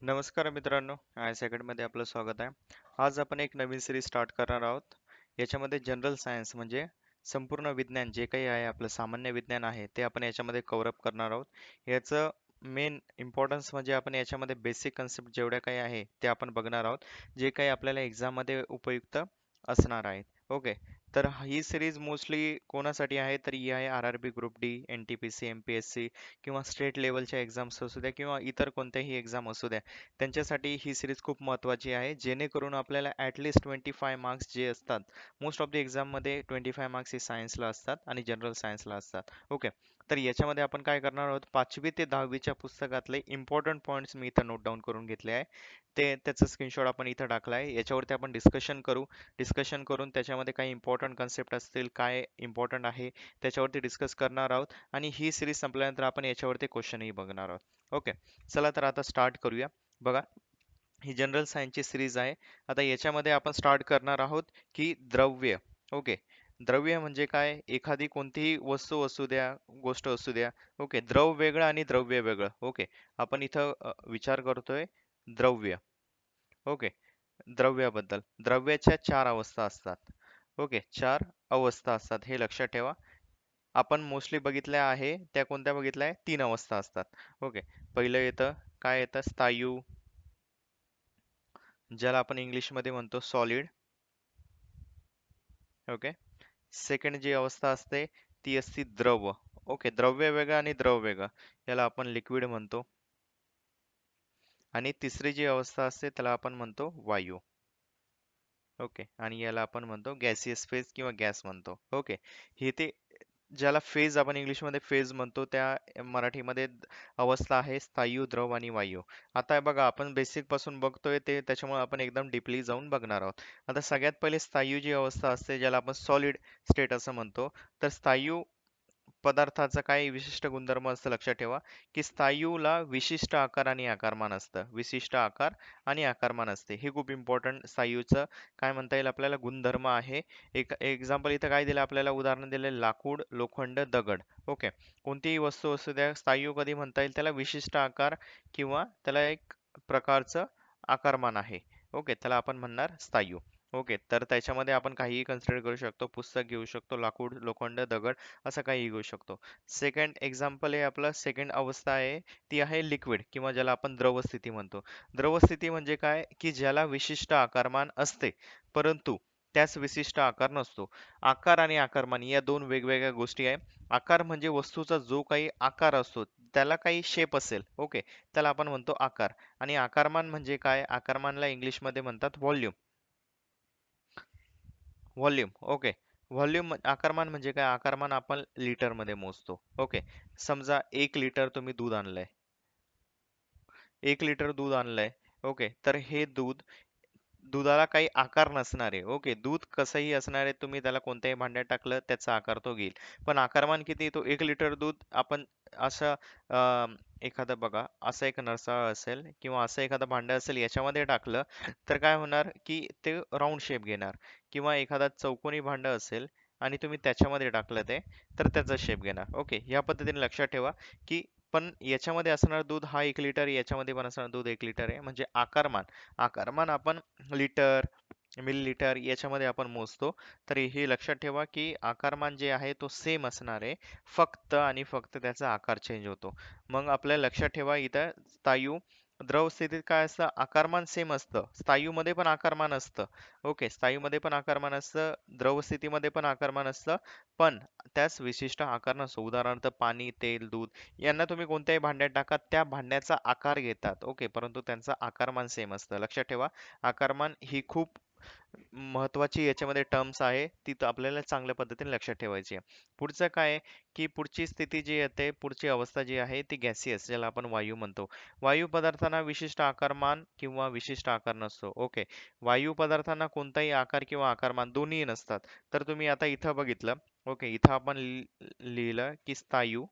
नमस्कार मित्रांनो, आय मध्ये आपलं स्वागत आहे. आज आपण एक नवीन सिरीज स्टार्ट करणार आहोत. याच्यामध्ये जनरल सायन्स म्हणजे संपूर्ण विज्ञान जे काही आहे आपलं सामान्य विज्ञान आहे ते आपण याच्यामध्ये कव्हर अप करणार आहोत. याचं मेन इम्पॉर्टन्स म्हणजे आपण याच्यामध्ये बेसिक कन्सेप्ट जेवढ्या काही आहे ते आपण बघणार आहोत, जे काही आपल्याला एक्झाममध्ये उपयुक्त असणार आहेत. ओके. तर ही सिरीज मोस्टली कोणासाठी आहे तर ही आहे RRB group D, NTPC, MPSC किंवा स्टेट लेवलच्या एक्झाम्स असू द्या किंवा इतर कोणत्याही एक्झाम असू द्या. त्यांच्यासाठी ही सिरीज खूप महत्त्वाची आहे, जेणेकरून आपल्याला ॲटलिस्ट 25 मार्क्स जे असतात, मोस्ट ऑफ द एक्झाममध्ये 25 मार्क्स हे सायन्सला असतात आणि जनरल सायन्सला असतात. ओके. तर याच्यामध्ये आपण काय करणार आहोत, 5वी ते 10वीच्या पुस्तकातले इम्पॉर्टंट पॉईंट्स मी इथं नोट डाऊन करून घेतले आहे. त्याचा स्क्रीनशॉट आपण इथं टाकला आहे. याच्यावरती आपण डिस्कशन करू. डिस्कशन करून त्याच्यामध्ये काही इम्पॉर्टंट कन्सेप्ट असतील, काय इम्पॉर्टंट आहे त्याच्यावरती डिस्कस करणार आहोत आणि ही सिरीज संपल्यानंतर आपण याच्यावरती क्वेश्चनही बघणार आहोत. ओके. चला तर आता स्टार्ट करूया. बघा, ही जनरल सायन्सची सिरीज आहे. आता याच्यामध्ये आपण स्टार्ट करणार आहोत की द्रव्य. ओके. द्रव्य म्हणजे काय? एखादी कोणतीही वस्तू असू द्या, गोष्ट असू द्या. ओके. द्रव वेगळं आणि द्रव्य वेगळं. ओके. आपण इथं विचार करतोय द्रव्य. ओके. द्रव्याबद्दल. द्रव्याच्या 4 अवस्था असतात. ओके. 4 अवस्था असतात. हे लक्षात ठेवा. आपण मोस्टली बघितल्या आहे त्या कोणत्या बघितल्या आहे? 3 अवस्था असतात. ओके. पहिलं येतं, काय येतं? स्थायू, ज्याला आपण इंग्लिशमध्ये म्हणतो सॉलिड. ओके. सेकंड जी अवस्था असते ती असते द्रव. ओके. द्रव्य वेगळं आणि द्रव वेगळं, याला आपण लिक्विड म्हणतो. आणि तिसरी जी अवस्था असते त्याला आपण म्हणतो वायू. ओके. आणि याला आपण म्हणतो गॅसियस फेज किंवा गॅस म्हणतो. ओके. हे ते ज्याला फेज आपण इंग्लिशमध्ये फेज म्हणतो, त्या मराठीमध्ये अवस्था आहे स्थायू, द्रव आणि वायू. आता बघा, आपण बेसिक पासून बघतोय ते, त्याच्यामुळे आपण एकदम डीपली जाऊन बघणार आहोत. आता सगळ्यात पहिले स्थायू जी अवस्था असते, ज्याला आपण सॉलिड स्टेट असं म्हणतो. तर स्थायू पदार्थाचा काही विशिष्ट गुणधर्म असतं, लक्षात ठेवा, की स्थायूला विशिष्ट आकार आणि आकारमान असतं. विशिष्ट आकार आणि आकारमान असते. हे खूप इम्पॉर्टंट स्थायूचं काय म्हणता येईल आपल्याला गुणधर्म आहे. एक एक्झाम्पल इथं काय दिलं आपल्याला, उदाहरण दिले लाकूड, लोखंड, दगड. ओके. कोणतीही वस्तू असू द्या, स्थायू कधी म्हणता येईल त्याला? विशिष्ट आकार किंवा त्याला एक प्रकारचं आकारमान आहे. ओके. त्याला आपण म्हणणार स्थायू. ओके. तर त्याच्यामध्ये आपण काहीही कन्सिडर करू शकतो. पुस्तक घेऊ शकतो, लाकूड, लोखंड, दगड, असं काही घेऊ शकतो. सेकंड एक्झाम्पल आहे आपलं, सेकंड अवस्था आहे ती आहे लिक्विड किंवा ज्याला आपण द्रव स्थिती म्हणतो. द्रव स्थिती म्हणजे काय, की ज्याला विशिष्ट आकारमान असते परंतु त्यास विशिष्ट आकार नसतो. आकार आणि आकारमान या दोन वेगवेगळ्या गोष्टी आहे. आकार म्हणजे वस्तूचा जो काही आकार असतो, त्याला काही शेप असेल, ओके, त्याला आपण म्हणतो आकार. आणि आकारमान म्हणजे काय? आकारमानला इंग्लिशमध्ये म्हणतात व्हॉल्यूम. व्हॉल्यूम. ओके. व्हॉल्यूम आकारमान म्हणजे काय? आकारमान आपण लिटर मध्ये मोजतो. ओके. समजा 1 लिटर तुम्ही दूध आणलंय. 1 लिटर दूध आणलंय. ओके. तर हे दूध, दुधाला काही आकार नसणार आहे. ओके. दूध कसंही असणार आहे, तुम्ही त्याला कोणत्याही भांड्यात टाकलं त्याचा आकार तो घेईल. पण आकारमान किती? तो 1 लिटर दूध आपण असं एखादं बघा, असं एक नरसाळ असेल किंवा असं एखादं भांडं असेल, याच्यामध्ये टाकलं तर काय होणार, की ते राऊंड शेप घेणार. किंवा एखादा चौकोनी भांडं असेल आणि तुम्ही त्याच्यामध्ये टाकलं ते, तर त्याचा शेप घेणार. ओके. या पद्धतीने लक्षात ठेवा, की पण याच्यामध्ये असणार दूध हा 1 लिटर, याच्यामध्ये पण असणार दूध 1 लिटर आहे. म्हणजे आकारमान, आकारमान आपण लिटर, मिलीलिटर याच्यामध्ये आपण मोजतो. तर हे लक्षात ठेवा, की आकारमान जे आहे तो सेम असणार आहे, फक्त आणि फक्त त्याचा आकार चेंज होतो. मग आपल्याला लक्षात ठेवा, इथं स्थायू, द्रव स्थितीत काय असतं? आकारमान सेम असतं. स्थायूमध्ये पण आकारमान असतं. ओके. स्थायूमध्ये पण आकारमान असतं, द्रव स्थितीमध्ये पण आकारमान असतं, पण त्यास विशिष्ट आकार नसतो. उदाहरणार्थ पाणी, तेल, दूध यांना तुम्ही कोणत्याही भांड्यात टाका, त्या भांड्याचा आकार घेतात. ओके. परंतु त्यांचं आकारमान सेम असतं. लक्षात ठेवा, आकारमान ही खूप महत्वाची याच्यामध्ये टर्म्स आहे, ती तर आपल्याला चांगल्या पद्धतीने लक्षात ठेवायची आहे. पुढचं काय आहे, की पुढची स्थिती जी येते, पुढची अवस्था जी आहे ती गॅसियस, ज्याला आपण वायू म्हणतो. वायू पदार्थांना विशिष्ट आकारमान किंवा विशिष्ट आकार नसतो. ओके. वायू पदार्थांना कोणताही आकार किंवा आकारमान दोन्ही नसतात. तर तुम्ही आता इथं बघितलं. ओके. इथं आपण लिहिलं की स्थायू,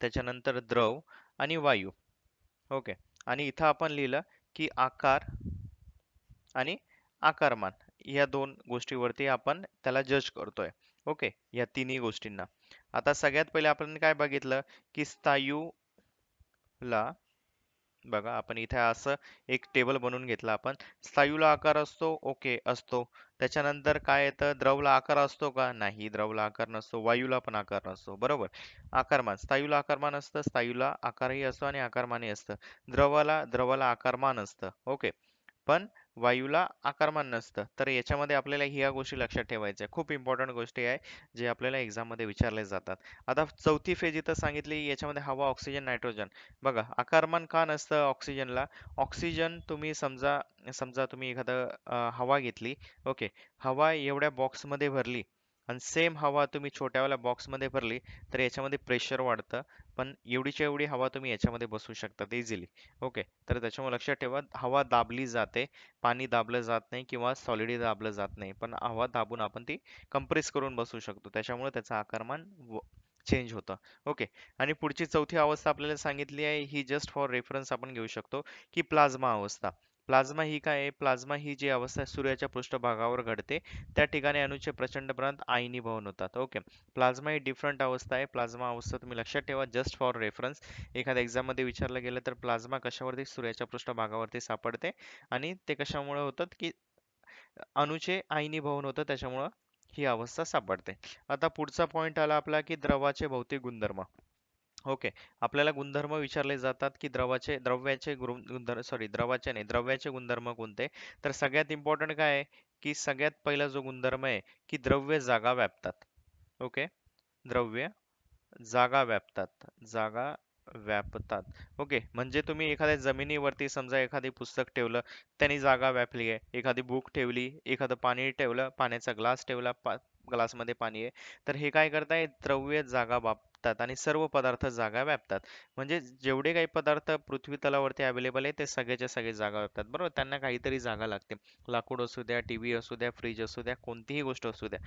त्याच्यानंतर द्रव आणि वायू. ओके. आणि इथं आपण लिहिलं की आकार आणि आकारमान, या दोन गोष्टीवरती आपण त्याला जज करतोय. ओके. या तिन्ही गोष्टींना. आता सगळ्यात पहिले आपण काय बघितलं, की स्थायूला बघा आपण इथे असं एक टेबल बनवून घेतला आपण. स्थायूला आकार असतो, ओके असतो. त्याच्यानंतर काय येतं, द्रवला आकार असतो का, नाही, द्रवला आकार नसतो. वायूला पण आकार नसतो, बरोबर. आकारमान, स्थायूला आकारमान असतं, स्थायूला आकारही असतो आणि आकारमानही असतं. द्रवाला आकारमान असतं, ओके. पण वायूला आकारमान नसतं. तर याच्यामध्ये आपल्याला ह्या गोष्टी लक्षात ठेवायच्या, खूप इम्पॉर्टंट गोष्टी आहे जे आपल्याला एक्झाम मध्ये विचारले जातात. आता चौथी फेज इथं सांगितली, याच्यामध्ये हवा, ऑक्सिजन, नायट्रोजन. बघा आकारमान का नसतं ऑक्सिजनला. ऑक्सिजन तुम्ही समजा, तुम्ही एखादं हवा घेतली, ओके. हवा एवढ्या बॉक्समध्ये भरली आणि सेम हवा तुम्ही छोट्यावाल्या बॉक्समध्ये भरली, तर याच्यामध्ये प्रेशर वाढतं. पण एवढीच्या एवढी हवा तुम्ही याच्यामध्ये बसवू शकतात इझिली, ओके. तर त्याच्यामुळे लक्षात ठेवा, हवा दाबली जाते, पाणी दाबलं जात नाही किंवा सॉलिड दाबलं जात नाही, पण हवा दाबून आपण ती कंप्रेस करून बसवू शकतो, त्याच्यामुळे त्याचं आकारमान चेंज होतं, ओके. आणि पुढची चौथी अवस्था आपल्याला सांगितली आहे, ही जस्ट फॉर रेफरन्स आपण घेऊ शकतो, की प्लाझ्मा अवस्था. प्लाझ्मा ही काय आहे, प्लाझ्मा ही जी अवस्था सूर्याच्या पृष्ठभागावर घडते, त्या ठिकाणी अणूचे प्रचंड प्रमाणात आयनीभवन होतात, ओके. प्लाझ्मा ही डिफरंट अवस्था आहे. प्लाझ्मा अवस्था तुम्ही लक्षात ठेवा, जस्ट फॉर रेफरन्स. एखाद्या एक्झाम मध्ये विचारलं गेलं तर प्लाझ्मा कशावरती, सूर्याच्या पृष्ठभागावरती सापडते आणि ते कशामुळे होतात की अणूचे आयनीभवन होतं, त्याच्यामुळं ही अवस्था सापडते. आता पुढचा पॉइंट आला आपला की द्रवाचे भौतिक गुणधर्म, ओके. आपल्याला गुणधर्म विचारले जातात की द्रव्याचे गुणधर्म, सॉरी द्रवाचे नाही, द्रव्याचे गुणधर्म कोणते. तर सगळ्यात इम्पॉर्टंट काय आहे, की सगळ्यात पहिला जो गुणधर्म आहे की द्रव्य जागा व्यापतात, ओके. द्रव्य जागा व्यापतात, जागा व्यापतात, ओके. म्हणजे तुम्ही एखाद्या जमिनीवरती समजा एखादी पुस्तक ठेवलं, त्यांनी जागा व्यापली आहे. एखादी बुक ठेवली, एखादं पाणी ठेवलं, पाण्याचा ग्लास ठेवला, ग्लासमध्ये पाणी आहे, तर हे काय करताय, द्रव्य जागा व्यापतात आणि सर्व पदार्थ जागा व्यापतात. म्हणजे जेवढे काही पदार्थ पृथ्वी तलावरती अवेलेबल आहे ते सगळेच्या सगळे जागा व्यापतात, बरोबर. त्यांना काहीतरी जागा लागते. लाकूड असू द्या, टीव्ही असू द्या, फ्रीज असू द्या, कोणतीही गोष्ट असू द्या,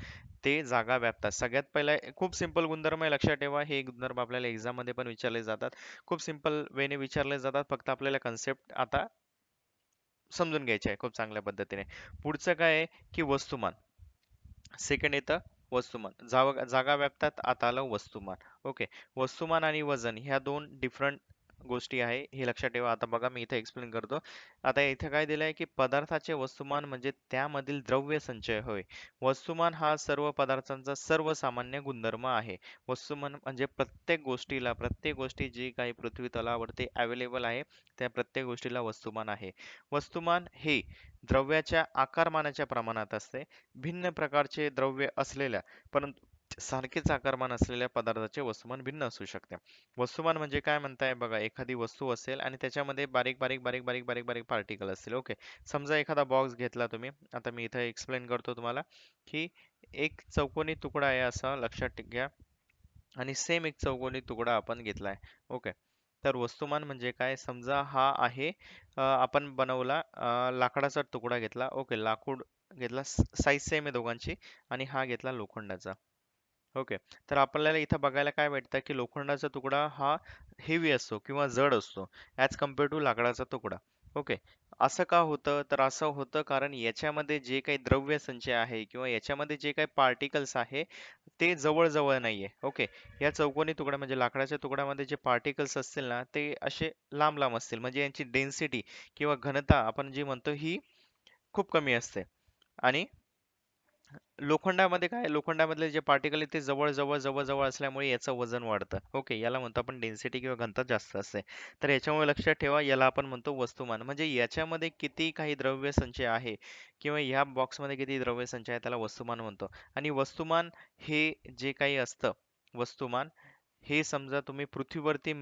ते जागा व्यापतात. सगळ्यात पहिला खूप सिंपल गुणधर्म आहे, लक्षात ठेवा. हे गुणधर्म आपल्याला एक्झाम मध्ये पण विचारले जातात, खूप सिंपल वेने विचारले जातात. फक्त आपल्याला कन्सेप्ट आता समजून घ्यायचे आहे खूप चांगल्या पद्धतीने. पुढचं काय आहे की वस्तुमान. सेकंड येतं वस्तुमान. जागा व्यापतात, आता आलं वस्तुमान, ओके. वस्तुमान आणि वजन ह्या दोन डिफरंट गोष्टी आहे, हे लक्षात ठेवा. आता बघा मी इथे एक्सप्लेन करतो. आता इथे काय दिलंय की पदार्थाचे वस्तुमान म्हणजे त्यामधील द्रव्य संचय होय. वस्तुमान हा सर्व पदार्थांचा सर्वसामान्य गुणधर्म आहे. वस्तुमान म्हणजे प्रत्येक गोष्टी जी काही पृथ्वी तलावरती अवेलेबल आहे, त्या प्रत्येक गोष्टीला वस्तुमान आहे. वस्तुमान हे द्रव्याच्या आकारमानाच्या प्रमाणात असते. भिन्न प्रकारचे द्रव्य असलेल्या परंतु सारखेच आकारमान असलेल्या पदार्थाचे वस्तुमान भिन्न असू शकते. वस्तुमान म्हणजे काय म्हणताय बघा, एखादी वस्तू असेल आणि त्याच्यामध्ये बारीक बारीक बारीक बारीक बारीक बारीक पार्टिकल असतील, ओके. समजा एखादा बॉक्स घेतला तुम्ही, आता मी इथे एक्सप्लेन करतो तुम्हाला, की एक चौकोनी तुकडा आहे असा लक्षात घ्या, आणि सेम एक चौकोनी तुकडा आपण घेतलाय, ओके. तर वस्तुमान म्हणजे काय, समजा हा आहे आपण बनवला लाकडाचा तुकडा घेतला, ओके. लाकूड घेतला, साईज सेम आहे दोघांची, आणि हा घेतला लोखंडाचा, ओके. तर आपल्याला इथं बघायला काय भेटतं की लोखंडाचा तुकडा हा हेवी असतो किंवा जड असतो ॲज कम्पेअर टू लाकडाचा तुकडा, ओके. असं का होतं, तर असं होतं कारण याच्यामध्ये जे काही द्रव्य संचय आहे किंवा याच्यामध्ये जे काही पार्टिकल्स आहे ते जवळ जवळ नाहीये, ओके. या चौकोनी तुकडा म्हणजे लाकडाच्या तुकड्यामध्ये जे पार्टिकल्स असतील ना, ते असे लांब लांब असतील, म्हणजे यांची डेन्सिटी किंवा घनता आपण जी म्हणतो ही खूप कमी असते. आणि लोखंडामध्ये काय, लोखंडामधले जे पार्टिकल आहेत ते जवळ जवळ जवळ जवळ असल्यामुळे याचं वजन वाढतं, ओके. याला म्हणतो आपण डेन्सिटी किंवा घनता जास्त असते. तर याच्यामुळे लक्षात ठेवा, याला आपण म्हणतो वस्तुमान. म्हणजे याच्यामध्ये किती काही द्रव्य संचय आहे किंवा ह्या बॉक्समध्ये किती द्रव्य संचय आहे त्याला वस्तुमान म्हणतो. आणि वस्तुमान हे जे काही असतं, वस्तुमान हे समजा तुम्ही पृथ्वीवरती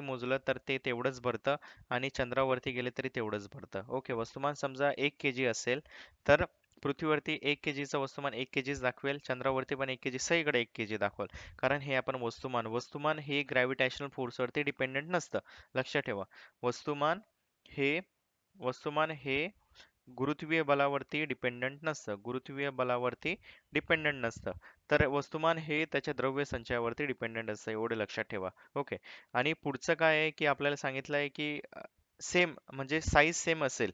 मोजलं तर ते तेवढंच भरतं, आणि चंद्रावरती गेले तरी तेवढंच भरतं, ओके. वस्तुमान समजा 1 kg असेल, तर पृथ्वीवरती 1 kg वस्तुमान 1 kg दाखवेल, चंद्रावरती पण 1 kg, सगळीकडे 1 kg दाखवेल. कारण हे आपण वस्तुमान हे ग्रॅव्हिटेशनल फोर्स वरती डिपेंडेंट नसतं, लक्षात ठेवा. वस्तुमान हे वस्तुमान हे गुरुत्वीय बलावरती डिपेंडंट नसतं, तर वस्तुमान हे त्याच्या द्रव्य संचयावरती डिपेंडंट असतं, एवढे लक्षात ठेवा, ओके. आणि पुढचं काय आहे की आपल्याला सांगितलं आहे की सेम म्हणजे साईज सेम असेल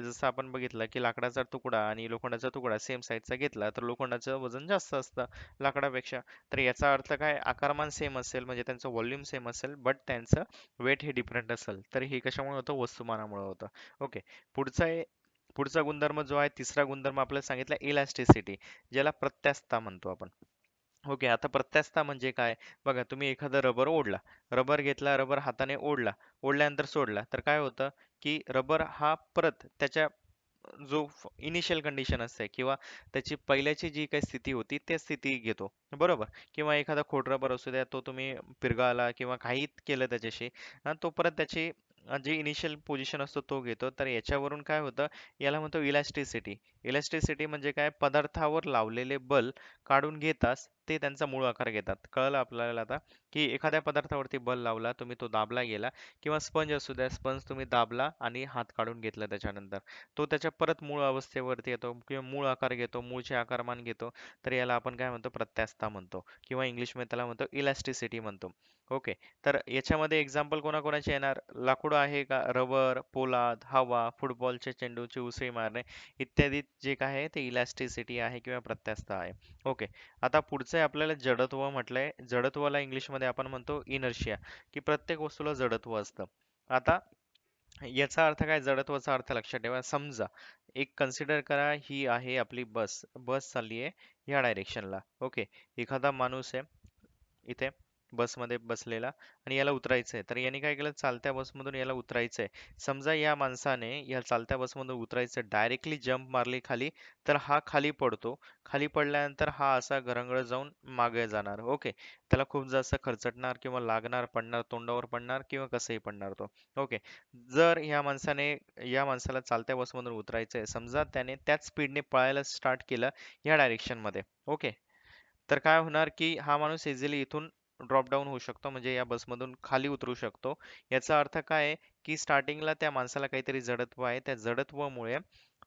जसं आपण बघितलं की लाकडाचा तुकडा आणि लोखंडाचा तुकडा सेम साईजचा घेतला तर लोखंडाचं वजन जास्त असतं लाकडापेक्षा. तर याचा अर्थ काय, आकारमान सेम असेल म्हणजे त्यांचं व्हॉल्यूम सेम असेल बट त्यांचं वेट हे डिफरंट असेल, तर हे कशामुळे होतं, वस्तुमानामुळे होतं. ओके. पुढचा आहे, पुढचा गुणधर्म जो आहे तिसरा गुणधर्म आपल्याला सांगितला इलॅस्टिसिटी, ज्याला प्रत्यास्थता म्हणतो आपण. ओके. आता प्रत्यास्थता म्हणजे काय, बघा तुम्ही एखादा रबर ओढला, रबर घेतला, रबर हाताने ओढला, ओढल्यानंतर सोडला तर काय होतं की रबर हा परत त्याच्या जो इनिशियल कंडिशन असते किंवा त्याची पहिल्याची जी काही स्थिती होती त्या स्थिती घेतो, बरोबर. किंवा एखादा खोड रबर असू द्या, तो तुम्ही पिरगाळला किंवा काही केलं त्याच्याशी, तो परत त्याची जी इनिशियल पोझिशन असतो तो घेतो. तर याच्यावरून काय होतं, याला म्हणतो इलॅस्टिसिटी. इलॅस्टिसिटी म्हणजे काय, पदार्थावर लावलेले बल काढून घेताच ते त्यांचा मूळ आकार घेतात. कळलं आपल्याला आता, की एखाद्या पदार्थावरती बल लावला, तुम्ही तो दाबला गेला, किंवा स्पंज असू द्या, स्पंज तुम्ही दाबला आणि हात काढून घेतला त्याच्यानंतर, तो त्याच्या परत मूळ अवस्थेवरती येतो किंवा मूळ आकार घेतो, मूळचे आकारमान घेतो. तर याला आपण काय म्हणतो, प्रत्यास्थता म्हणतो किंवा इंग्लिशमध्ये त्याला म्हणतो इलॅस्टिसिटी म्हणतो. ओके. तर याच्यामध्ये एक्झाम्पल कोणाकोणाचे येणार, लाकूड आहे का, रबर, पोलाद, हवा, फुटबॉलचे चेंडूची उसळी मारणे इत्यादी जे काय आहे ते इलॅस्टिसिटी आहे किंवा प्रत्यास्थता आहे. ओके. आता पुढचं आहे आपल्याला जडत्व म्हटलंय. जडत्वाला इंग्लिशमध्ये आपण म्हणतो इनर्शिया, की प्रत्येक वस्तूला जडत्व असतं. आता याचा अर्थ काय, जडत्वाचा अर्थ लक्षात ठेवा. समजा एक कन्सिडर करा, ही आहे आपली बस, बस चालली आहे ह्या डायरेक्शनला. ओके. एखादा माणूस आहे इथे बसमध्ये बसलेला आणि याला उतरायचंय, तर याने काय केलं, चालत्या बसमधून याला उतरायचंय. समजा या माणसाने या चालत्या बसमधून उतरायचं डायरेक्टली जंप मारली खाली, तर हा खाली पडतो. खाली पडल्यानंतर हा असा घरंगळत जाऊन मागे जाणार. ओके. त्याला खूप जास्त खरचटणार किंवा लागणार, पडणार, तोंडावर पडणार किंवा कसंही पडणार तो. ओके. जर या माणसाला चालत्या बसमधून उतरायचंय, समजा त्याने त्याच स्पीडने पळायला स्टार्ट केलं या डायरेक्शन मध्ये. ओके. तर काय होणार की हा माणूस इझिली इथून ड्रॉप डाऊन होऊ शकतो, म्हणजे या बसमधून खाली उतरू शकतो. याचा अर्थ काय आहे की स्टार्टिंगला त्या माणसाला काहीतरी जडत्व आहे, त्या जडत्वामुळे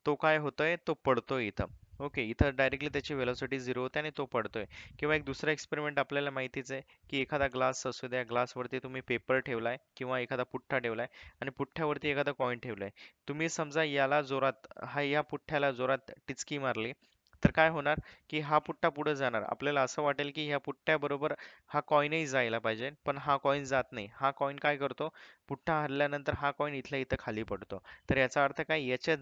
तो काय होतोय, तो पडतोय इथं. ओके. इथं डायरेक्टली त्याची वेलोसिटी झिरो होते आणि तो पडतोय. किंवा एक दुसरा एक्सपेरिमेंट आपल्याला माहितीच आहे की एखादा ग्लास असू द्या, ग्लासवरती तुम्ही पेपर ठेवलाय किंवा एखादा पुठ्ठा ठेवलाय आणि पुठ्ठ्यावरती एखादा कॉइन ठेवलाय. तुम्ही समजा याला जोरात, या पुठ्ठ्याला जोरात टिचकी मारली, तर काय होणार की हा पुट्टा पुढे जाणार. आपल्याला असं वाटेल की ह्या पुट्ट्याबरोबर हा कॉईनही जायला पाहिजे, पण हा कॉईन जात नाही. हा कॉईन काय करतो, पुट्टा हलल्यानंतर हा कॉईन इथल्या इथं खाली पडतो. तर याचा अर्थ काय, याच्या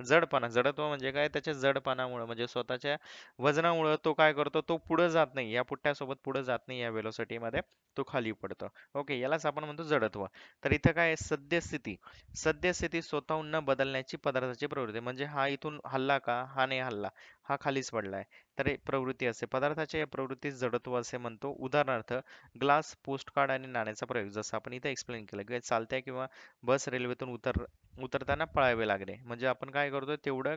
जडपणा, जडत्व म्हणजे काय, त्याच्या जडपणामुळे म्हणजे स्वतःच्या वजनामुळे तो काय करतो, तो पुढे जात नाही, या पुट्ट्यासोबत पुढे जात नाही, या velocity मध्ये तो खाली पडतो. ओके. यालाच आपण म्हणतो जडत्व. तर इथं काय आहे, सद्यस्थिती. सद्यस्थिती स्वतःहून न बदलण्याची पदार्थाची प्रवृत्ती, म्हणजे हा इथून हल्ला का, हा नाही हल्ला, हा खालीच पडलाय, तर हे प्रवृत्ती असते. पदार्थाच्या या प्रवृत्तीस जडत्व असे म्हणतो. उदाहरणार्थ ग्लास, पोस्टकार्ड आणि नाण्याचा प्रयोग, जसं आपण इथे एक्सप्लेन केलं की चालत्या किंवा बस रेल्वेतून उतरताना पळावे लागणे, म्हणजे आपण काय करतो, तेवढं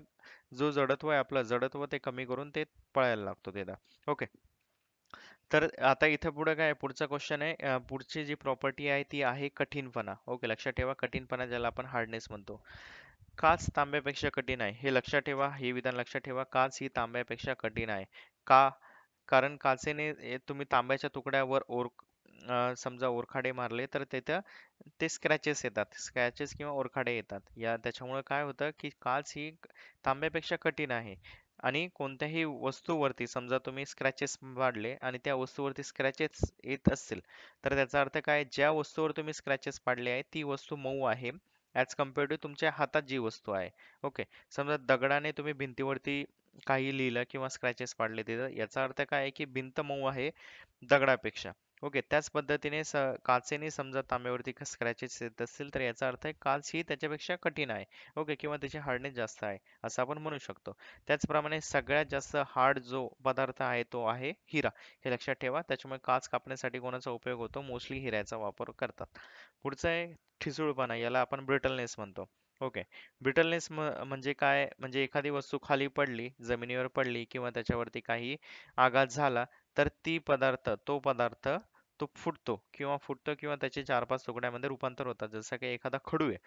जो जडत्व आहे आपलं जडत्व ते कमी करून ते पळायला लागतो तिथं. ओके. तर आता इथं पुढे काय आहे? पुढचा क्वेश्चन आहे, पुढची जी प्रॉपर्टी आहे ती आहे कठीणपणा. ओके. लक्षात ठेवा, कठीणपणा ज्याला आपण हार्डनेस म्हणतो. काच तांब्यापेक्षा कठीण आहे, हे लक्षात ठेवा, हे विधान लक्षात ठेवा. काच ही तांब्यापेक्षा कठीण आहे. का? कारण काचेने तुम्ही तांब्याच्या तुकड्यावर समजा ओरखाडे मारले तर तिथं ते स्क्रॅचेस येतात, स्क्रॅचेस किंवा ओरखाडे येतात. त्याच्यामुळे काय होतं की काच ही तांब्यापेक्षा कठीण आहे. आणि कोणत्याही वस्तूवरती समजा तुम्ही स्क्रॅचेस पाडले आणि त्या वस्तूवरती स्क्रॅचेस येत असतील, तर त्याचा अर्थ काय, ज्या वस्तूवर तुम्ही स्क्रॅचेस पाडले आहे ती वस्तू मऊ आहे ऍज कम्पेअर्ड टू तुमच्या हातात जी वस्तू आहे. ओके. समजा दगडाने तुम्ही भिंतीवरती काही लिहिलं किंवा स्क्रॅचेस पाडले तिथं, याचा अर्थ काय आहे की भिंत मऊ आहे दगडापेक्षा. ओके. त्याच पद्धतीने काचेने समजा तांब्यावरती स्क्रॅचेस येत असतील, तर याचा अर्थ आहे काच ही त्याच्यापेक्षा कठीण आहे. ओके. किंवा त्याची हार्डनेस जास्त आहे असं आपण म्हणू शकतो. त्याचप्रमाणे सगळ्यात जास्त हार्ड जो पदार्थ आहे तो आहे हिरा, हे लक्षात ठेवा. त्याच्यामुळे काच कापण्यासाठी कोणाचा उपयोग होतो, मोस्टली हिऱ्याचा वापर करतात. पुढचं आहे ठिसूळपणा, याला आपण ब्रिटलनेस म्हणतो. ओके. ब्रिटलनेस म्हणजे काय, म्हणजे एखादी वस्तू खाली पडली, जमिनीवर पडली किंवा त्याच्यावरती काही आघात झाला, तर तो पदार्थ तो फुटतो किंवा त्याचे 4-5 तुकड्यामध्ये रूपांतर होतात. जसं की एखादा खडू आहे,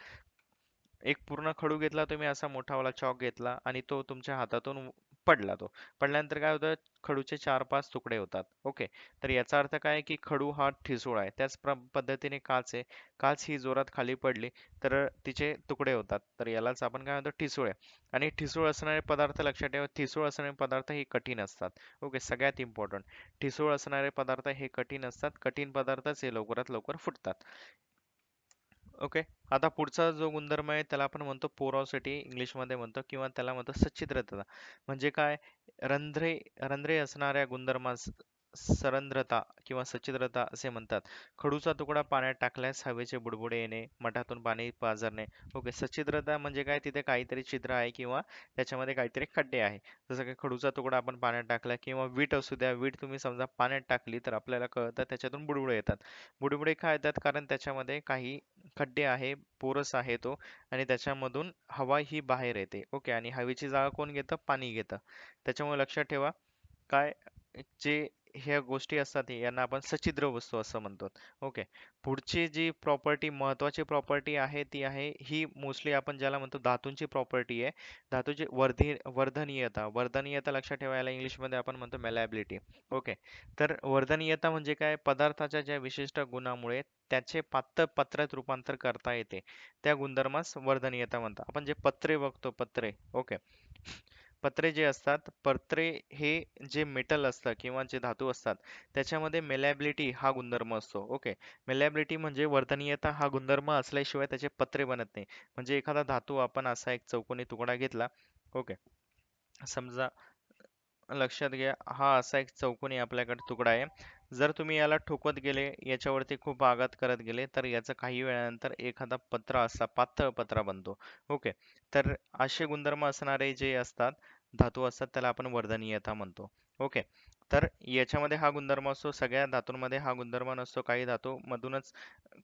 एक पूर्ण खडू घेतला तुम्ही, असा मोठावाला चॉक घेतला आणि तो तुमच्या हातातून पडला तो. पडल्यानंतर काय होतं, खडूचे 4-5 तुकडे होतात. ओके. तर याचा अर्थ काय आहे, की खडू हा ठिसूळ आहे. त्याच पद्धतीने काच आहे. काच ही जोरात खाली पडली तर तिचे तुकडे होतात. तर यालाच आपण काय म्हणतो, ठिसूळ आहे. आणि ठिसूळ असणारे पदार्थ लक्षात ठेवा, ठिसूळ असणारे पदार्थ हे कठीण असतात. ओके, सगळ्यात इम्पॉर्टंट. ठिसूळ असणारे पदार्थ हे कठीण असतात. कठीण पदार्थच हे लवकरात लवकर फुटतात. ओके. आता पुढचा जो गुणधर्म आहे त्याला आपण म्हणतो पोरॉसिटी, इंग्लिशमध्ये म्हणतो, किंवा त्याला म्हणतो सच्छिद्रता. म्हणजे काय, रंध्रे रंध्रे असणाऱ्या गुणधर्मास सरंध्रता किंवा सच्छिद्रता असे म्हणतात. खडूचा तुकडा पाण्यात टाकल्यास हवेचे बुडबुडे येणे, मठातून पाणी पाझरणे. ओके. सच्छिद्रता म्हणजे काय, तिथे काहीतरी छिद्र आहे किंवा त्याच्यामध्ये काहीतरी खड्डे आहे. जसं की खडूचा तुकडा आपण पाण्यात टाकला, किंवा वीट असू द्या, वीट तुम्ही समजा पाण्यात टाकली तर आपल्याला कळतं त्याच्यातून बुडबुडे येतात. बुडबुडे का येतात, कारण त्याच्यामध्ये काही खड्डे आहे, पोरस आहे तो, आणि त्याच्यामधून हवा ही बाहेर येते. ओके. आणि हवेची जागा कोण घेतं, पाणी घेतं. त्याच्यामुळे लक्षात ठेवा, काय, जे ह्या गोष्टी असतात यांना आपण सच्छिद्र वस्तू असं म्हणतो. ओके. पुढची जी प्रॉपर्टी, महत्वाची प्रॉपर्टी आहे ती आहे ही, मोस्टली आपण ज्याला म्हणतो धातूंची प्रॉपर्टी आहे. धातूची वर्धनीयता. वर्धनीयता लक्षात ठेवायला इंग्लिशमध्ये आपण म्हणतो मॅलॅबिलिटी. ओके. तर वर्धनीयता म्हणजे काय, पदार्थाच्या ज्या विशिष्ट गुणामुळे त्याचे पातळ पत्र्यात रूपांतर करता येते, त्या गुणधर्मास वर्धनीयता म्हणतात. आपण जे पत्रे बघतो, पत्रे. ओके. पत्रे जे असतात, पत्रे हे जे मेटल असतं किंवा जे धातू असतात त्याच्यामध्ये मेलॅबिलिटी हा गुणधर्म असतो. ओके. मेलॅबिलिटी म्हणजे वर्तनीयता हा गुणधर्म असल्याशिवाय त्याचे पत्रे बनत नाही. म्हणजे एखादा धातू आपण असा एक चौकोनी तुकडा घेतला. ओके. समजा, लक्षात घ्या, हा असा एक चौकोनी आपल्याकडे तुकडा आहे. जर तुम्ही याला ठोकत गेले, याच्यावरती खूप आघात करत गेले, तर याचं काही वेळानंतर एखादा पत्रा असा पातळ पत्रा बनतो. ओके. तर असे गुणधर्म असणारे जे असतात, धातू असतात, त्याला आपण वर्धनीयता म्हणतो. ओके. तर याच्यामध्ये हा गुणधर्म असतो, सगळ्या धातूंमध्ये हा गुणधर्म नसतो. काही धातू मधूनच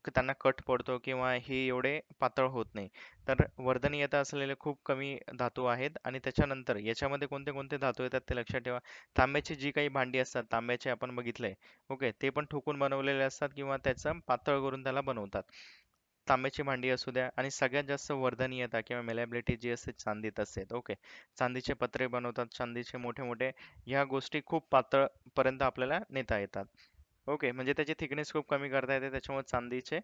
त्यांना कट पडतो किंवा हे एवढे पातळ होत नाही. तर वर्धनीयता असलेले खूप कमी धातू आहेत. आणि त्याच्यानंतर याच्यामध्ये कोणते कोणते धातू येतात ते लक्षात ठेवा. तांब्याची जी काही भांडी असतात, तांब्याचे आपण बघितलंय. ओके. ते पण ठोकून बनवलेले असतात किंवा त्याचं पातळ करून त्याला बनवतात. तांब्याची भांडी असू द्या. आणि सगळ्यात जास्त वर्धनीयता किंवा मेलॅबिलिटी जी असते चांदीत असते. ओके. चांदीचे पत्रे बनवतात, चांदीचे मोठे मोठे, ह्या गोष्टी खूप पातळ पर्यंत आपल्याला नेता येतात. ओके. म्हणजे त्याची थिकनेस खूप कमी करता येते, त्याच्यामुळे चांदीचे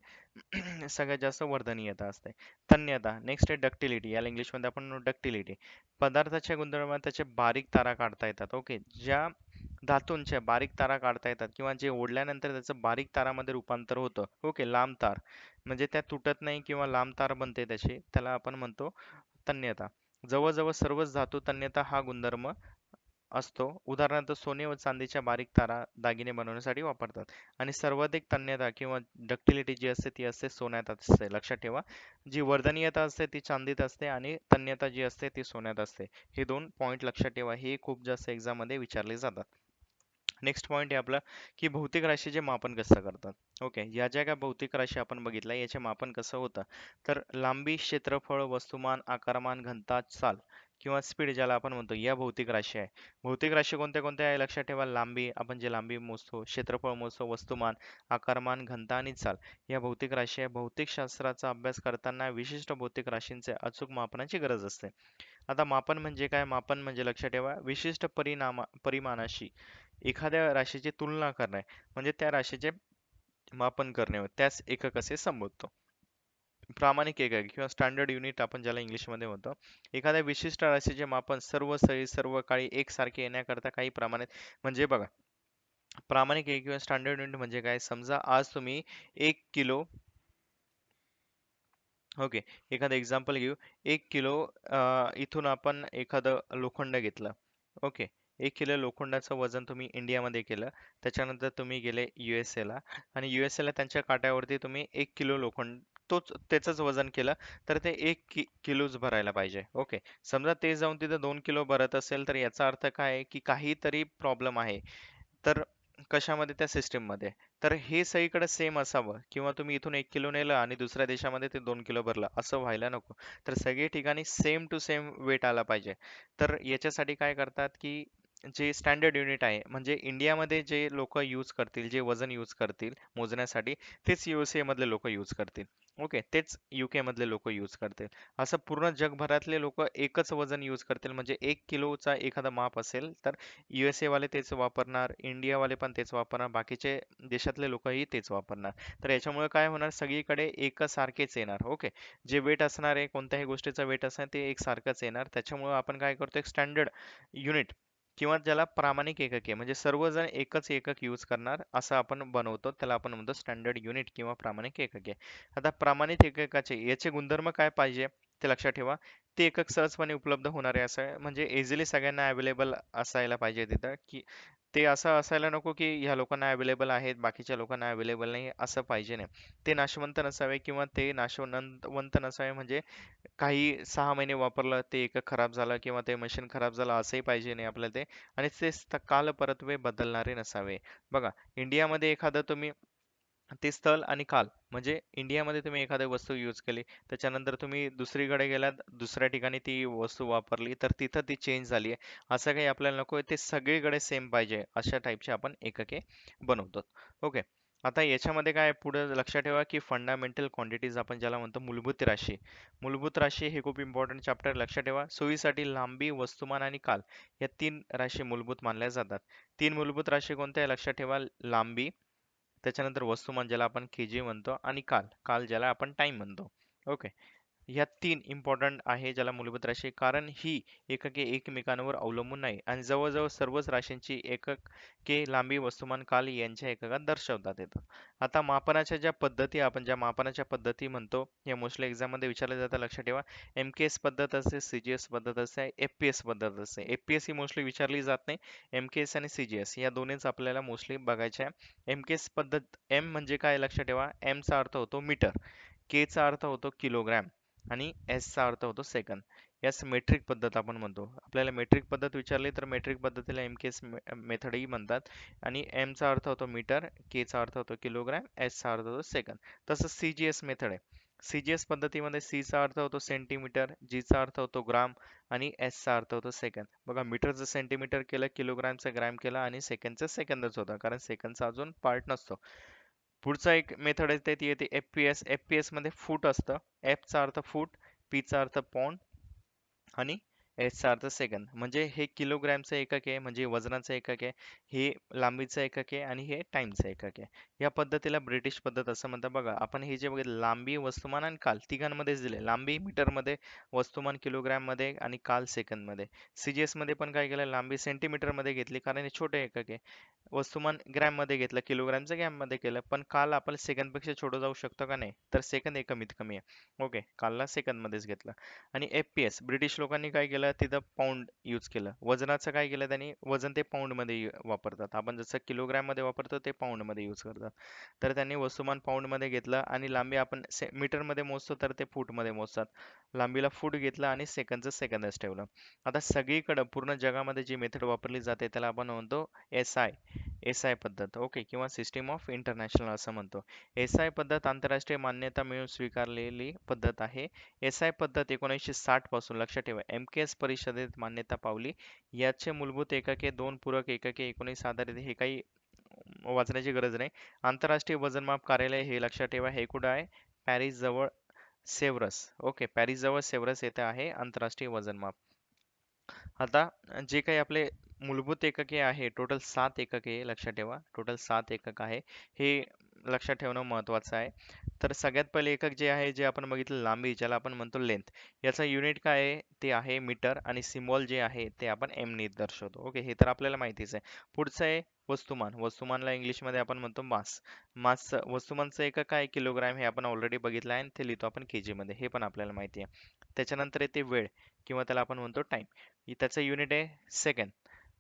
सगळ्यात जास्त वर्धनीयता असते. तन्यता. नेक्स्ट आहे डक्टिलिटी. याला इंग्लिशमध्ये आपण डक्टिलिटी. पदार्थाच्या गुणधर्मात त्याचे बारीक तारा काढता येतात. ओके. ज्या धातूंच्या बारीक तारा काढता येतात किंवा जे ओढल्यानंतर त्याचं बारीक तारामध्ये रूपांतर होतं. ओके. लांब तार, म्हणजे त्या तुटत नाही किंवा लांब तार बनते त्याची, त्याला आपण म्हणतो तन्यता. जवळजवळ सर्वच धातू तन्यता हा गुणधर्म असतो. उदाहरणार्थ सोने व चांदीच्या बारीक तारा दागिने बनवण्यासाठी वापरतात. आणि सर्वाधिक तन्यता किंवा डक्टिलिटी जी असते ती असते सोन्यात असते. लक्षात ठेवा, जी वर्धनीयता असते ती चांदीत असते आणि तन्यता जी असते ती सोन्यात असते. हे दोन पॉईंट लक्षात ठेवा, हे खूप जास्त एक्झाम मध्ये विचारले जातात. नेक्स्ट पॉईंट आहे आपला, की भौतिक राशीचे मापन कसं करतात. ओके. या ज्या काही भौतिक राशी आपण बघितल्या याचे मापन कसं होतं, तर लांबी, क्षेत्रफळ, वस्तुमान, आकारमान, घनता, चाल किंवा स्पीड ज्याला आपण म्हणतो, या भौतिक राशी आहे. भौतिक राशी कोणत्या कोणत्या आहे लक्षात ठेवा. लांबी, आपण जे लांबी मोजतो, क्षेत्रफळ मोजतो, वस्तुमान, आकारमान, घनता आणि चाल, या भौतिक राशी आहे. भौतिक शास्त्राचा अभ्यास करताना विशिष्ट भौतिक राशींचे अचूक मापनाची गरज असते. आता मापन म्हणजे काय, मापन म्हणजे लक्षात ठेवा, विशिष्ट परिमाणाशी एखाद्या राशीची तुलना करणे, म्हणजे त्या राशीचे मापन करणे होय. त्यास एकक असे संबोधतो. प्रामाणिक एकक किंवा स्टँडर्ड युनिट आपण ज्याला इंग्लिशमध्ये म्हणतो. एखाद्या विशिष्ट राशीचे मापन सर्व स्थळी सर्व काळी एकसारखे येण्याकरता काही प्रमाणित, म्हणजे बघा, प्रामाणिक एकक किंवा स्टँडर्ड युनिट म्हणजे काय, समजा आज तुम्ही 1 किलो, ओके, एखादं एक्झाम्पल घेऊ. 1 किलो इथून आपण एखादं लोखंड घेतलं. ओके. 1 किलो लोखंडाचं वजन तुम्ही इंडियामध्ये केलं. त्याच्यानंतर तुम्ही गेले USA ला, आणि USA ला त्यांच्या काट्यावरती तुम्ही 1 किलो लोखंड, त्याचंच वजन केलं, तर ते 1 किलोच भरायला पाहिजे. ओके. समजा ते जाऊन तिथं 2 किलो भरत असेल, तर याचा अर्थ काय आहे, की काहीतरी प्रॉब्लेम आहे. तर कशामध्ये, त्या सिस्टीम मध्ये. तर हे सगळीकडे सेम असावं, किंवा तुम्ही इथून 1 किलो नेलं आणि दुसऱ्या देशामध्ये ते 2 किलो भरलं, असं व्हायला नको. तर सगळे ठिकाणी सेम टू सेम वेट आला पाहिजे. तर याच्यासाठी काय करतात, की जे स्टँडर्ड युनिट आहे, म्हणजे इंडियामध्ये जे लोक यूज करतील, जे वजन यूज करतील मोजण्यासाठी, तेच USA मधले लोक यूज करतील. ओके, तेच UK मधले लोक यूज करतील. असं पूर्ण जगभरातले लोक एकच वजन यूज करतील, म्हणजे 1 किलोचा एखादा माप असेल तर USA वाले तेच वापरणार, इंडिया वाले पण तेच वापरणार, बाकीचे देशातले लोकही तेच वापरणार. तर याच्यामुळे काय होणार, सगळीकडे एकच सारखेच येणार. ओके, जे वेट असणार आहे, कोणत्याही गोष्टीचा वेट असणार ते एक सारखंच येणार. त्याच्यामुळे आपण काय करतो, एक स्टँडर्ड युनिट किंवा ज्याला प्रामाणिक एकक आहे, म्हणजे सर्वजण एकच एकक यूज करणार असं आपण बनवतो, त्याला आपण म्हणतो स्टँडर्ड युनिट किंवा प्रामाणिक एकक आहे. आता प्रमाणित एककाचे याचे गुणधर्म काय पाहिजे ते लक्षात ठेवा. ते एकक सहजपणे उपलब्ध होणारे असं, म्हणजे इझिली सगळ्यांना अवेलेबल असायला पाहिजे तिथं, की ते असं असायला नको की ह्या लोकांना अवेलेबल आहेत बाकीच्या लोकांना अवेलेबल नाही, असं पाहिजे नाही. ते नाशवंत नसावे किंवा ते नाशवंत नसावे, म्हणजे काही 6 महिने वापरलं ते एकक खराब झालं किंवा ते मशीन खराब झालं असंही पाहिजे नाही आपल्याला ते. आणि ते काल परत्वे बदलणारे नसावे. बघा, इंडियामध्ये एखादं तुम्ही ते स्थल आणि काल, म्हणजे इंडियामध्ये तुम्ही एखादी वस्तू यूज केली, त्याच्यानंतर तुम्ही दुसरीकडे गेलात, दुसऱ्या ठिकाणी ती वस्तू वापरली तर तिथं ती चेंज झाली आहे, असं काही आपल्याला नको आहे. ते सगळीकडे सेम पाहिजे अशा टाईपचे आपण एकके बनवतो. ओके, आता याच्यामध्ये काय पुढे लक्षात ठेवा की फंडामेंटल क्वांटिटीज आपण ज्याला म्हणतो, मूलभूत राशी. मूलभूत राशी हे खूप इम्पॉर्टंट चॅप्टर, लक्षात ठेवा. सोयीसाठी लांबी, वस्तुमान आणि काल या 3 राशी मूलभूत मानल्या जातात. 3 मूलभूत राशी कोणत्या आहे लक्षात ठेवा, लांबी, त्याच्यानंतर वस्तुमान ज्याला आपण केजी म्हणतो, आणि काल, काल ज्याला आपण टाइम म्हणतो. ओके, ह्या 3 इम्पॉर्टंट आहे ज्याला मूलभूत राशी, कारण ही एकके एकमेकांवर अवलंबून नाही आणि जवळजवळ सर्वच राशींची एकके लांबी, वस्तुमान, काल यांच्या एककात दर्शवतात येतं. आता मापनाच्या ज्या पद्धती, आपण ज्या मापनाच्या पद्धती म्हणतो, या मोस्टली एक्झाम मध्ये विचारले जातात, लक्षात ठेवा. MKS पद्धत असते, CGS पद्धत असते, FPS पद्धत असते. FPS ही मोस्टली विचारली जात नाही. MKS आणि CGS या दोन्हीच आपल्याला मोस्टली बघायच्या आहे. MKS पद्धत, M म्हणजे काय लक्षात ठेवा, M चा अर्थ होतो मीटर, K चा अर्थ होतो किलोग्रॅम आणि S चा अर्थ होतो सेकंद. यास मेट्रिक पद्धत आपण म्हणतो. आपल्याला मेट्रिक पद्धत विचारली तर मेट्रिक पद्धतीला MKS मेथडही म्हणतात. आणि M चा अर्थ होतो मीटर, K चा अर्थ होतो किलोग्रॅम, S चा अर्थ होतो सेकंद. तसंच CGS मेथड आहे. CGS पद्धतीमध्ये C चा अर्थ होतो सेंटीमीटर, G चा अर्थ होतो ग्राम आणि S चा अर्थ होतो सेकंद. बघा, मीटरचं सेंटीमीटर केलं, किलोग्रॅमचं ग्रॅम केलं आणि सेकंदचं सेकंदच होतं, कारण सेकंदचा अजून पार्ट नसतो. पुढचा एक मेथड आहे ती येते FPS. FPS मध्ये फूट असतं. F चा अर्थ फूट, P चा अर्थ पौंड आणि एच चा अर्थ सेकंद. म्हणजे हे किलोग्रॅमचं एकक आहे, म्हणजे वजनाचं एकक आहे. हे लांबीचं एकक आहे आणि हे टाइमचं एकक आहे. या पद्धतीला ब्रिटिश पद्धत असं म्हणतात. बघा, आपण हे जे बघितलं, लांबी, वस्तुमान आणि काल तिघांमध्येच दिले. लांबी मीटरमध्ये, वस्तुमान किलोग्रॅम मध्ये आणि काल सेकंद मध्ये. CGS मध्ये पण काय केलं, लांबी सेंटीमीटर मध्ये घेतली कारण हे छोटे एकक आहे. वस्तुमान ग्रॅम मध्ये घेतलं, किलोग्रॅमचं ग्रॅम मध्ये केलं, पण काल आपण सेकंद पेक्षा छोटं जाऊ शकतो का, नाही, तर सेकंद हे कमीत कमी आहे. ओके, कालला सेकंद मध्येच घेतलं. आणि FPS, ब्रिटिश लोकांनी काय केलं, तिथं पाऊंड यूज केलं. वजनाचं काय केलं त्यांनी, वजन ते पाऊंड मध्ये वापरतात. आपण जसं किलोग्रॅम मध्ये वापरतो ते पाऊंड मध्ये यूज करतात. तर त्यांनी वस्तुमान पाऊंड मध्ये घेतलं आणि लांबी आपण मीटर मध्ये मोजतो तर ते फूट मध्ये मोजतात. लांबीला फूट घेतलं आणि सेकंदचं सेकंदच ठेवलं. आता सगळीकडे पूर्ण जगामध्ये जी मेथड वापरली जाते त्याला आपण म्हणतो SI पद्धत. ओके, किंवा सिस्टीम ऑफ इंटरनॅशनल असं म्हणतो. SI पद्धत आंतरराष्ट्रीय मान्यता मिळवून स्वीकारलेली पद्धत आहे. SI पद्धत 1960 पासून, लक्षात ठेवा, MKS परिषदेत मान्यता पावली. याचे मूलभूत एकके, दोन पूरक एकके, 19 आधारित, हे काही वाचण्याची गरज नाही. आंतरराष्ट्रीय वजनमाप कार्यालय हे लक्षात ठेवा, हे कुठं आहे, पॅरिस जवळ सेव्हरस. ओके, पॅरिस जवळ सेव्हरस येथे आहे आंतरराष्ट्रीय वजनमाप. आता जे काही आपले मूलभूत एकके आहे, टोटल 7 एकके, लक्षात ठेवा, टोटल 7 एकक आहे. हे लक्षात ठेवणं महत्वाचं आहे. तर सगळ्यात पहिले एकक जे आहे, जे आपण बघितलं, लांबी, ज्याला आपण म्हणतो लेंथ. याचा युनिट काय आहे, ते आहे मीटर आणि सिम्बॉल जे आहे ते आपण एम ने दर्शवतो. ओके, हे तर आपल्याला माहितीच आहे. पुढचं आहे वस्तुमान. वस्तुमानला इंग्लिशमध्ये आपण म्हणतो मास. वस्तुमानचं एकक काय, किलोग्रॅम, हे आपण ऑलरेडी बघितलं आहे आणि ते लिहितो आपण केजी मध्ये, हे पण आपल्याला माहिती आहे. त्याच्यानंतर येते वेळ, किंवा त्याला आपण म्हणतो टाइम. त्याचं युनिट आहे सेकंद.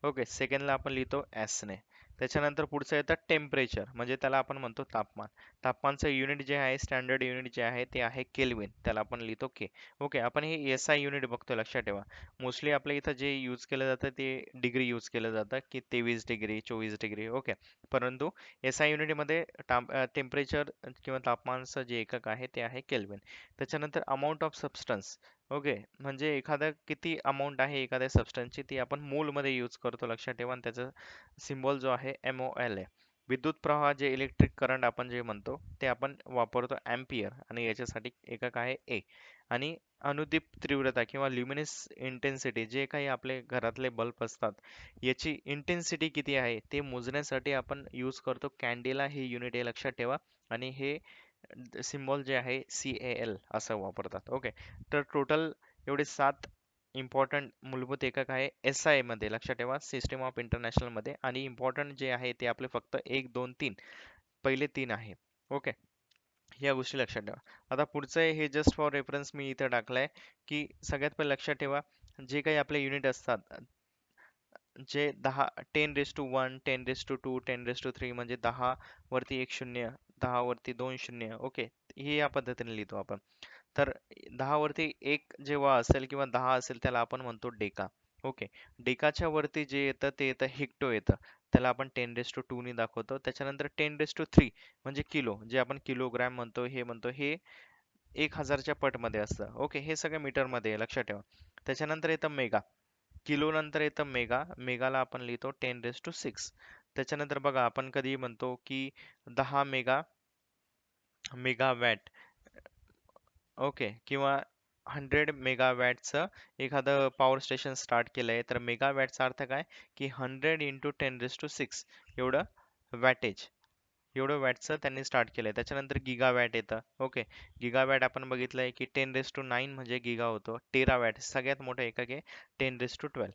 ओके, सेकंदला आपण लिहितो एस ने. त्याच्यानंतर पुढचं येतं टेम्परेचर, म्हणजे त्याला आपण म्हणतो तापमान. तापमानचं युनिट जे आहे, स्टँडर्ड युनिट जे आहे ते आहे केल्विन, त्याला आपण लिहितो के. ओके, आपण हे SI युनिट बघतो, लक्षात ठेवा. मोस्टली आपल्या इथं जे यूज केलं जातं ते डिग्री यूज केलं जातं, की 23 डिग्री, 24 डिग्री. ओके, परंतु SI युनिटमध्ये टेम्परेचर किंवा तापमानाचं जे एकक आहे ते आहे केल्विन. त्याच्यानंतर अमाऊंट ऑफ सबस्टन्स. ओके, म्हणजे एखादा किती अमाऊंट आहे एखाद्या सबस्टन्सची, ती आपण मोल मध्ये यूज करतो, लक्षात ठेवा. आणि त्याचा सिम्बॉल जो आहे MOL आहे. विद्युत प्रवाह जे इलेक्ट्रिक करंट आपण जे म्हणतो ते आपण वापरतो अँपियर आणि याच्यासाठी एकक आहे ए. आणि अनुदिप तीव्रता किंवा ल्युमिनस इंटेन्सिटी जे काही आपले घरातले बल्ब असतात याची इंटेन्सिटी किती आहे ते मोजण्यासाठी आपण यूज करतो कॅन्डेला हे युनिट आहे लक्षात ठेवा. आणि हे सिम्बॉल जे आहे CAL असं वापरतात. ओके, तर टोटल एवढे 7 इम्पॉर्टंट मूलभूत एकक आहे SI मध्ये लक्षात ठेवा, सिस्टम ऑफ इंटरनॅशनल मध्ये. आणि इम्पॉर्टंट जे आहे ते आपले फक्त 1 2 3 पहिले 3 आहे. ओके, या गोष्टी लक्षात ठेवा. आता पुढचं आहे हे जस्ट फॉर रेफरन्स मी इथं टाकलंय की सगळ्यात पहिले लक्षात ठेवा जे काही आपले युनिट असतात जे 10 10 raise to 1 10 raise to 2 10 raise to 3 म्हणजे 10 वरती एक शून्य 10 वरती दोन शून्य. ओके, हे या पद्धतीने लिहितो आपण. तर 10 वरती एक जेव्हा असेल किंवा 10 असेल त्याला आपण म्हणतो डेका. ओके, डेकाच्या वरती जे येतं ते येतं हेक्टो येतं, त्याला आपण 10 रेस टू 2 ने दाखवतो. त्याच्यानंतर 10 रेस टू 3 म्हणजे किलो, जे आपण किलोग्रॅम म्हणतो हे म्हणतो, हे 1000च्या पटमध्ये असतं. ओके, हे सगळं मीटरमध्ये आहे लक्षात ठेवा. त्याच्यानंतर येतं मेगा. किलो नंतर येतं मेगा, मेगाला आपण लिहितो 10 रेस टू 6. त्याच्यानंतर बघा आपण कधी म्हणतो की 10 मेगा मेगावॅट. ओके, किंवा 100 मेगावॅटचं एखादं पॉवर स्टेशन स्टार्ट केलंय तर मेगावॅटचा अर्थ काय की 100 × 10 रेस टू 6 एवढं वॅटेज, एवढं वॅटचं त्यांनी स्टार्ट केलंय. त्याच्यानंतर गिगावॅट येतं. ओके, गिगावॅट आपण बघितलंय की 10 रेस टू 9 म्हणजे गिगा होतो. टेरावॅट सगळ्यात मोठं एकक आहे 10 रेस टू 12,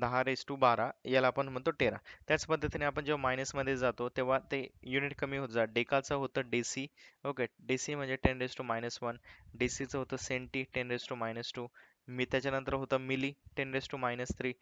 10 रेस टू 12 याला आपण म्हणतो टेरा. त्याच पद्धतीने आपण जेव्हा मायनस मध्ये जातो तेव्हा ते युनिट कमी होत जात. डेकाचं होतं डेसी. ओके, डेसी म्हणजे 10 रेस टू -1. डेसीचं होतं सेंटी 10 रेस टू -2. त्याच्यानंतर होतं मिली 10 रेस टू -3.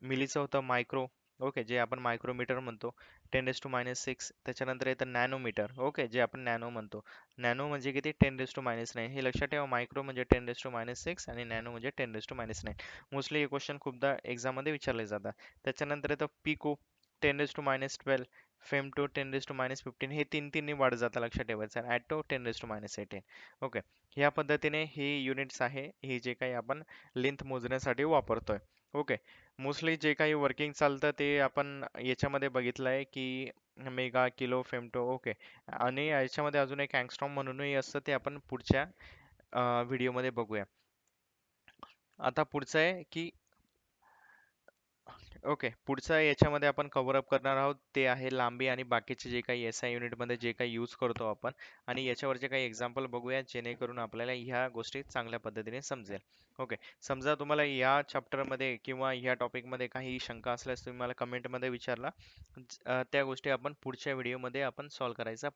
मिलीचं होतं मायक्रो. ओके, जे आपण मायक्रोमीटर म्हणतो 10 रेस टू -6. त्याच्यानंतर येतं नॅनोमीटर. ओके, जे आपण नॅनो म्हणतो. नॅनो म्हणजे किती 10 रेस टू -9. हे लक्षात ठेवा, मायक्रो म्हणजे 10 रेस टू -6 आणि नॅनो म्हणजे 10 रेस टू-9. मोस्टली हे क्वेश्चन खूपदा एक्झाम मध्ये विचारले जातात. त्याच्यानंतर येतं pico 10 raise to. Femto 10 raise to. हे तीन तीन वाढत जातं लक्षात ठेवायचं. Auto 10 race टू-18. ओके, ह्या पद्धतीने हे युनिट्स आहे हे जे काही आपण लेंथ मोजण्यासाठी वापरतोय. ओके, मोस्टली जे काही वर्किंग चालतं ते आपण याच्यामध्ये बघितलंय की मेगा, किलो, फेमटो. ओके, आणि याच्यामध्ये अजून एक अँगस्ट्रॉम म्हणूनही असतं, ते आपण पुढच्या व्हिडिओमध्ये बघूया. आता पुढचं आहे की ओके, पुढचं याच्यामध्ये आपण कव्हर अप करणार आहोत ते आहे लांबी आणि बाकीचे जे काही SI युनिटमध्ये जे काही यूज करतो आपण. आणि याच्यावरचे काही एक्झाम्पल बघूया जेणेकरून आपल्याला ह्या गोष्टी चांगल्या पद्धतीने समजेल. ओके, समजा तुम्हाला या चॅप्टरमध्ये किंवा ह्या टॉपिकमध्ये काही शंका असल्यास तुम्ही मला कमेंटमध्ये विचारला. त्या गोष्टी आपण पुढच्या व्हिडिओमध्ये आपण सॉल्व्ह करायचा